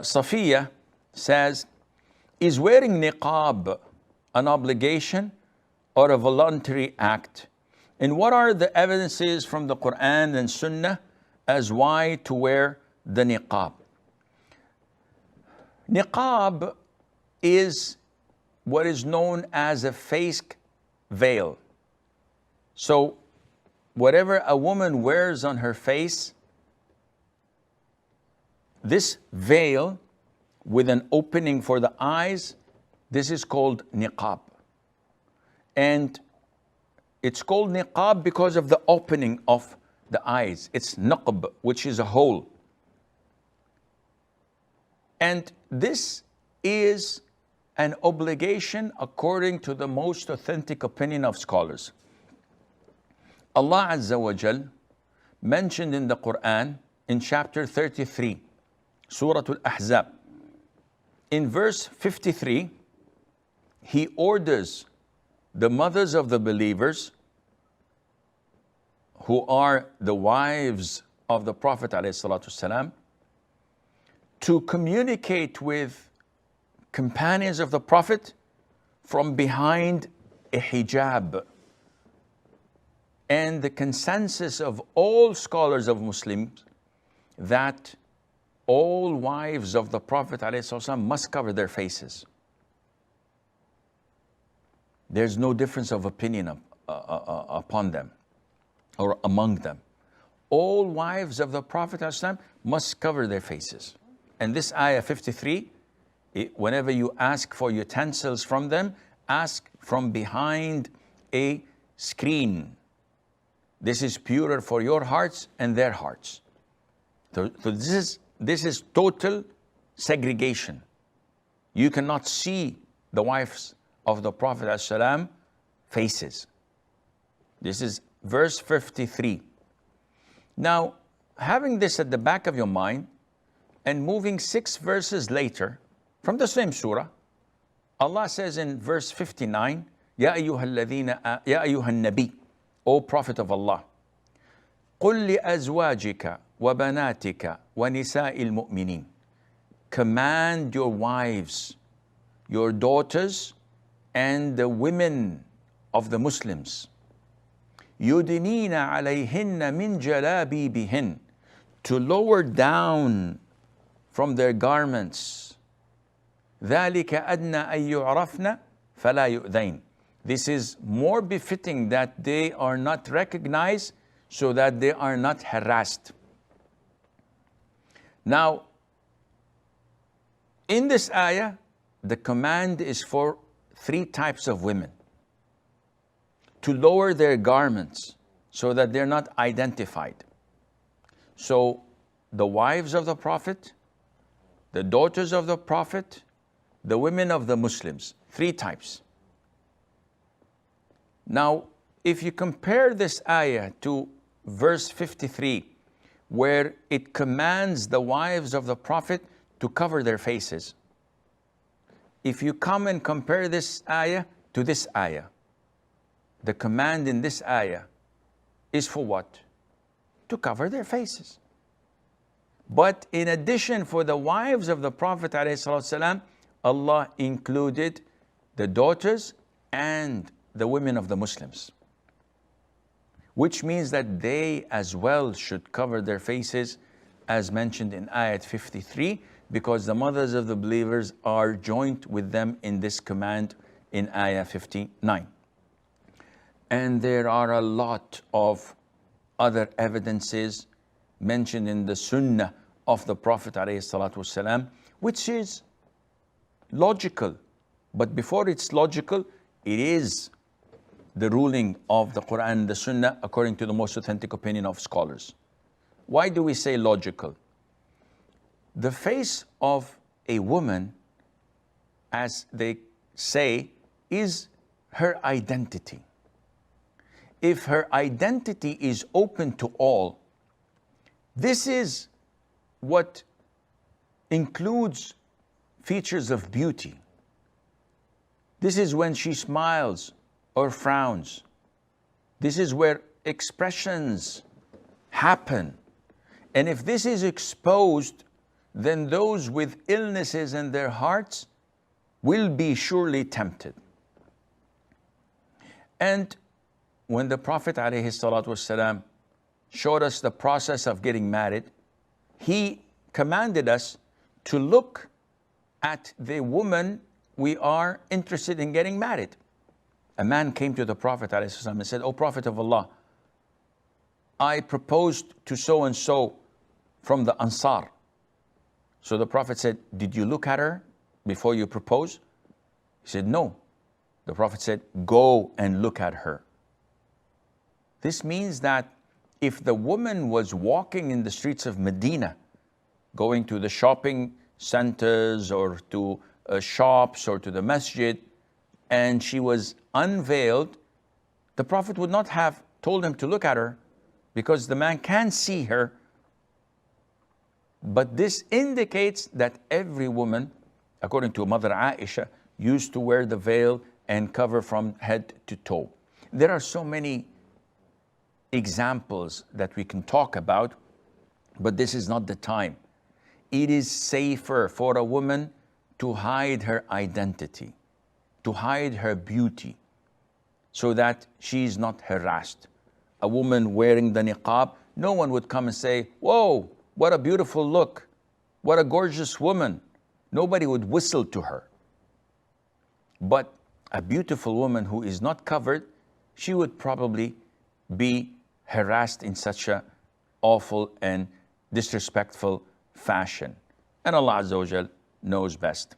Safiya says, is wearing niqab an obligation or a voluntary act? And what are the evidences from the Quran and Sunnah as why to wear the niqab? Niqab is what is known as a face veil. So whatever a woman wears on her face, this veil with an opening for the eyes, this is called niqab. And it's called niqab because of the opening of the eyes. It's naqb, which is a hole. And this is an obligation according to the most authentic opinion of scholars. Allah Azza wa Jal mentioned in the Quran in chapter 33, Surah Al-Ahzab, in verse 53, He orders the mothers of the believers, who are the wives of the Prophet ﷺ, to communicate with companions of the Prophet from behind a hijab. And the consensus of all scholars of Muslims that all wives of the Prophet ﷺ must cover their faces. There's no difference of opinion upon them or among them. All wives of the Prophet ﷺ must cover their faces. And this ayah 53, whenever you ask for utensils from them, ask from behind a screen. This is purer for your hearts and their hearts. So this is total segregation. You cannot see the wives of the Prophet ﷺ faces. This is verse 53. Now, having this at the back of your mind and moving 6 verses later from the same surah, Allah says in verse 59, Ya ayyuhan nabi, O Prophet of Allah, قل لأزواجك وبناتك ونساء المؤمنين, command your wives, your daughters, and the women of the Muslims, يُدْنِينَ عَلَيْهِنَّ مِنْ جَلَابِيبِهِنْ, to lower down from their garments. ذَلِكَ أَدْنَى أَن يُعْرَفْنَ فَلَا يُؤْذَيْنَ. This is more befitting that they are not recognized, so that they are not harassed. Now, in this ayah, the command is for 3 types of women to lower their garments so that they're not identified. So the wives of the Prophet, the daughters of the Prophet, the women of the Muslims, 3 types. Now, if you compare this ayah to verse 53, where it commands the wives of the Prophet to cover their faces, if you come and compare this ayah to this ayah, the command in this ayah is for what? To cover their faces. But in addition, for the wives of the Prophet ﷺ, Allah included the daughters and the women of the Muslims, which means that they as well should cover their faces, as mentioned in ayat 53, because the mothers of the believers are joined with them in this command in ayah 59. And there are a lot of other evidences mentioned in the Sunnah of the Prophet ﷺ, which is logical. But before it's logical, it is the ruling of the Quran and the Sunnah according to the most authentic opinion of scholars. Why do we say logical? The face of a woman, as they say, is her identity. If her identity is open to all, this is what includes features of beauty. This is when she smiles or frowns. This is where expressions happen. And if this is exposed, then those with illnesses in their hearts will be surely tempted. And when the Prophet ﷺ showed us the process of getting married, he commanded us to look at the woman we are interested in getting married. A man came to the Prophet ﷺ and said, "O Prophet of Allah, I proposed to so-and-so from the Ansar." So the Prophet said, "Did you look at her before you propose?" He said, "No." The Prophet said, "Go and look at her." This means that if the woman was walking in the streets of Medina, going to the shopping centers or to shops or to the masjid, and she was unveiled, the Prophet would not have told him to look at her because the man can see her. But this indicates that every woman, according to Mother Aisha, used to wear the veil and cover from head to toe. There are so many examples that we can talk about, but this is not the time. It is safer for a woman to hide her identity, to hide her beauty, so that she is not harassed. A woman wearing the niqab, no one would come and say, "Whoa, what a beautiful look, what a gorgeous woman." Nobody would whistle to her. But a beautiful woman who is not covered, she would probably be harassed in such a awful and disrespectful fashion. And Allah Azza wa Jal knows best.